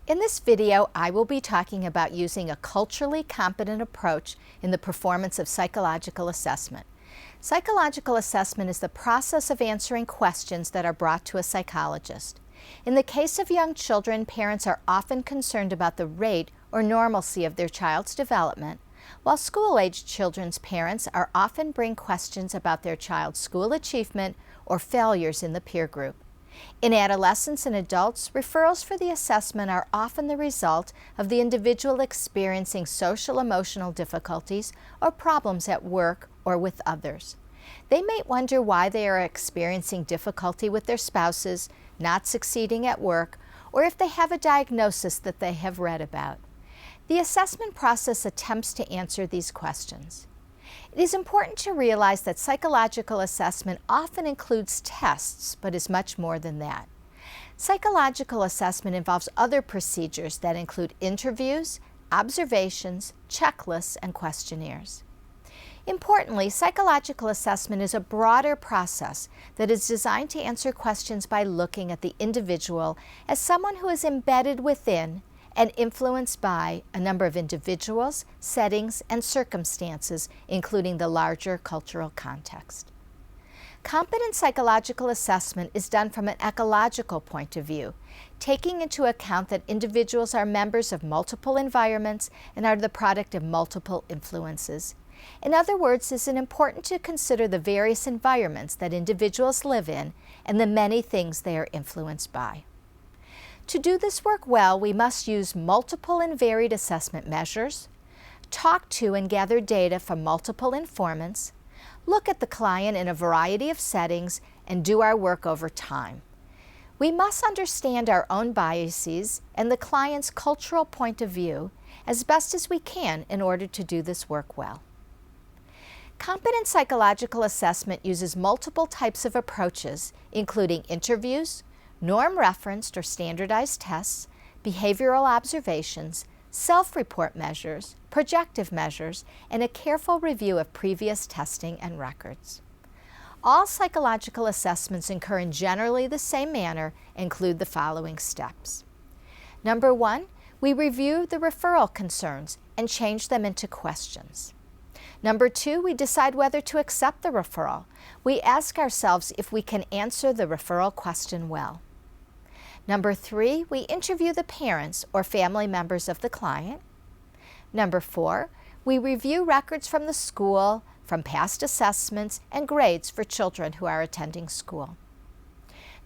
In this video, I will be talking about using a culturally competent approach in the performance of psychological assessment. Psychological assessment is the process of answering questions that are brought to a psychologist. In the case of young children, parents are often concerned about the rate or normalcy of their child's development, while school-aged children's parents are often bring questions about their child's school achievement or failures in the peer group. In adolescents and adults, referrals for the assessment are often the result of the individual experiencing social-emotional difficulties or problems at work or with others. They may wonder why they are experiencing difficulty with their spouses, not succeeding at work, or if they have a diagnosis that they have read about. The assessment process attempts to answer these questions. It is important to realize that psychological assessment often includes tests, but is much more than that. Psychological assessment involves other procedures that include interviews, observations, checklists, and questionnaires. Importantly, psychological assessment is a broader process that is designed to answer questions by looking at the individual as someone who is embedded within and influenced by a number of individuals, settings, and circumstances, including the larger cultural context. Competent psychological assessment is done from an ecological point of view, taking into account that individuals are members of multiple environments and are the product of multiple influences. In other words, it is important to consider the various environments that individuals live in and the many things they are influenced by. To do this work well, we must use multiple and varied assessment measures, talk to and gather data from multiple informants, look at the client in a variety of settings, and do our work over time. We must understand our own biases and the client's cultural point of view as best as we can in order to do this work well. Competent psychological assessment uses multiple types of approaches, including interviews, norm-referenced or standardized tests, behavioral observations, self-report measures, projective measures, and a careful review of previous testing and records. All psychological assessments occur in generally the same manner and include the following steps. Number 1, we review the referral concerns and change them into questions. Number 2, we decide whether to accept the referral. We ask ourselves if we can answer the referral question well. Number 3, we interview the parents or family members of the client. Number 4, we review records from the school, from past assessments, and grades for children who are attending school.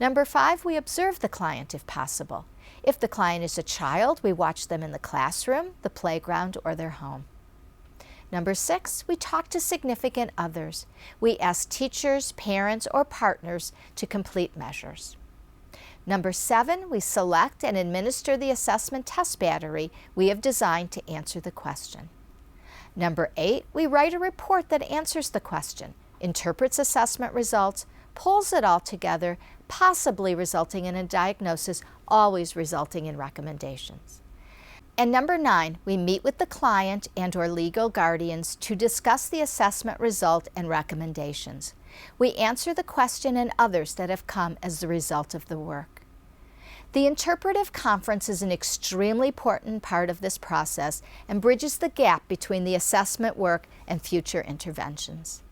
Number 5, we observe the client if possible. If the client is a child, we watch them in the classroom, the playground, or their home. Number 6, we talk to significant others. We ask teachers, parents, or partners to complete measures. Number 7, we select and administer the assessment test battery we have designed to answer the question. Number 8, we write a report that answers the question, interprets assessment results, pulls it all together, possibly resulting in a diagnosis, always resulting in recommendations. And number 9, we meet with the client and/or legal guardians to discuss the assessment result and recommendations. We answer the question and others that have come as the result of the work. The interpretive conference is an extremely important part of this process and bridges the gap between the assessment work and future interventions.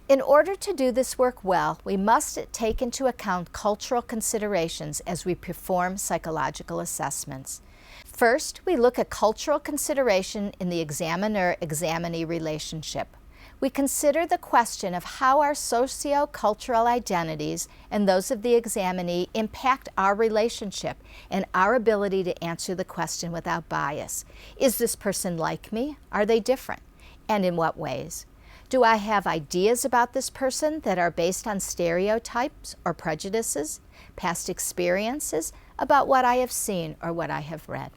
In order to do this work well, we must take into account cultural considerations as we perform psychological assessments. First, we look at cultural consideration in the examiner-examinee relationship. We consider the question of how our socio-cultural identities and those of the examinee impact our relationship and our ability to answer the question without bias. Is this person like me? Are they different? And in what ways? Do I have ideas about this person that are based on stereotypes or prejudices, past experiences about what I have seen or what I have read?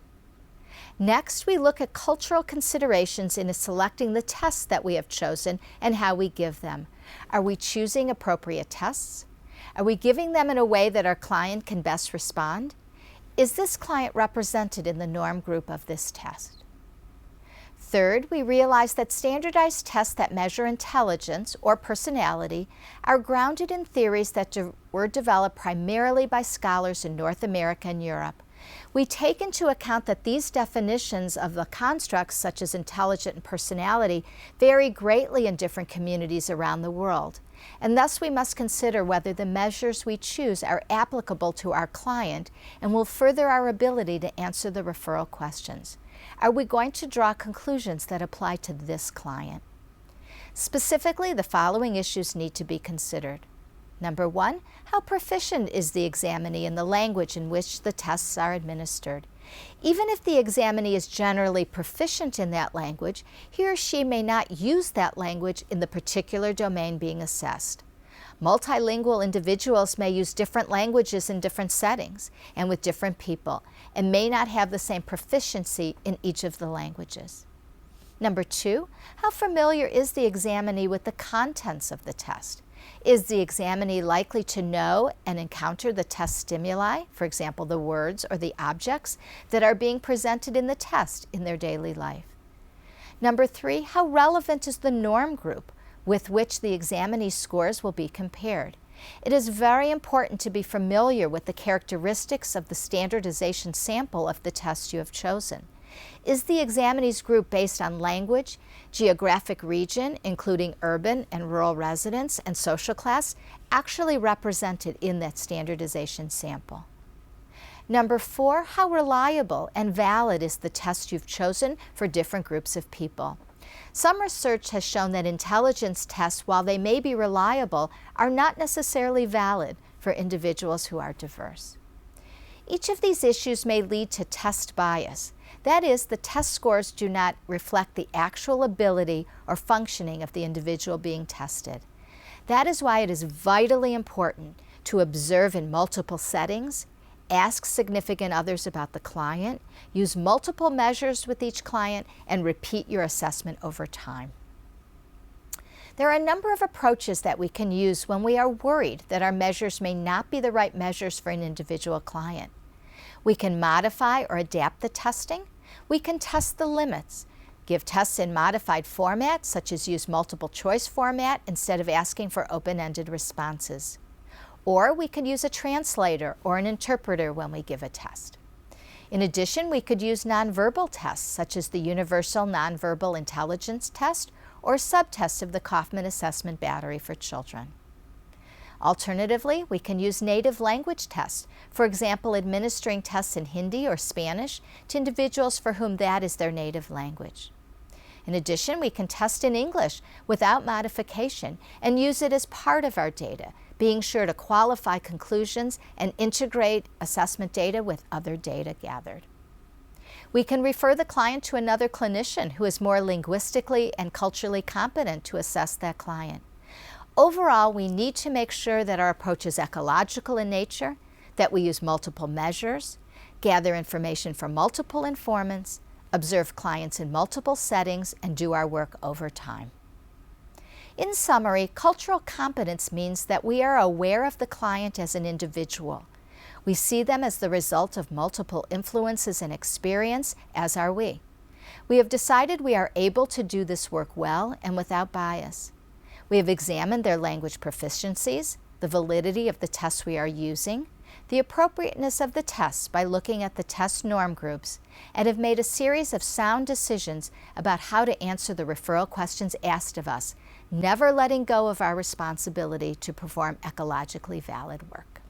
Next, we look at cultural considerations in selecting the tests that we have chosen and how we give them. Are we choosing appropriate tests? Are we giving them in a way that our client can best respond? Is this client represented in the norm group of this test? Third, we realize that standardized tests that measure intelligence or personality are grounded in theories that were developed primarily by scholars in North America and Europe. We take into account that these definitions of the constructs, such as intelligent and personality, vary greatly in different communities around the world, and thus we must consider whether the measures we choose are applicable to our client and will further our ability to answer the referral questions. Are we going to draw conclusions that apply to this client? Specifically, the following issues need to be considered. Number one, how proficient is the examinee in the language in which the tests are administered? Even if the examinee is generally proficient in that language, he or she may not use that language in the particular domain being assessed. Multilingual individuals may use different languages in different settings and with different people, and may not have the same proficiency in each of the languages. Number two, how familiar is the examinee with the contents of the test? Is the examinee likely to know and encounter the test stimuli, for example, the words or the objects that are being presented in the test in their daily life? Number three, how relevant is the norm group with which the examinee scores will be compared? It is very important to be familiar with the characteristics of the standardization sample of the test you have chosen. Is the examinee's group based on language, geographic region, including urban and rural residents, and social class, actually represented in that standardization sample? Number four, how reliable and valid is the test you've chosen for different groups of people? Some research has shown that intelligence tests, while they may be reliable, are not necessarily valid for individuals who are diverse. Each of these issues may lead to test bias. That is, the test scores do not reflect the actual ability or functioning of the individual being tested. That is why it is vitally important to observe in multiple settings, ask significant others about the client, use multiple measures with each client, and repeat your assessment over time. There are a number of approaches that we can use when we are worried that our measures may not be the right measures for an individual client. We can modify or adapt the testing. We can test the limits, give tests in modified format, such as use multiple choice format instead of asking for open-ended responses. Or we could use a translator or an interpreter when we give a test. In addition, we could use nonverbal tests, such as the Universal Nonverbal Intelligence Test or subtests of the Kaufman Assessment Battery for children. Alternatively, we can use native language tests, for example, administering tests in Hindi or Spanish to individuals for whom that is their native language. In addition, we can test in English without modification and use it as part of our data, being sure to qualify conclusions and integrate assessment data with other data gathered. We can refer the client to another clinician who is more linguistically and culturally competent to assess that client. Overall, we need to make sure that our approach is ecological in nature, that we use multiple measures, gather information from multiple informants, observe clients in multiple settings, and do our work over time. In summary, cultural competence means that we are aware of the client as an individual. We see them as the result of multiple influences and experience, as are we. We have decided we are able to do this work well and without bias. We have examined their language proficiencies, the validity of the tests we are using, the appropriateness of the tests by looking at the test norm groups, and have made a series of sound decisions about how to answer the referral questions asked of us, never letting go of our responsibility to perform ecologically valid work.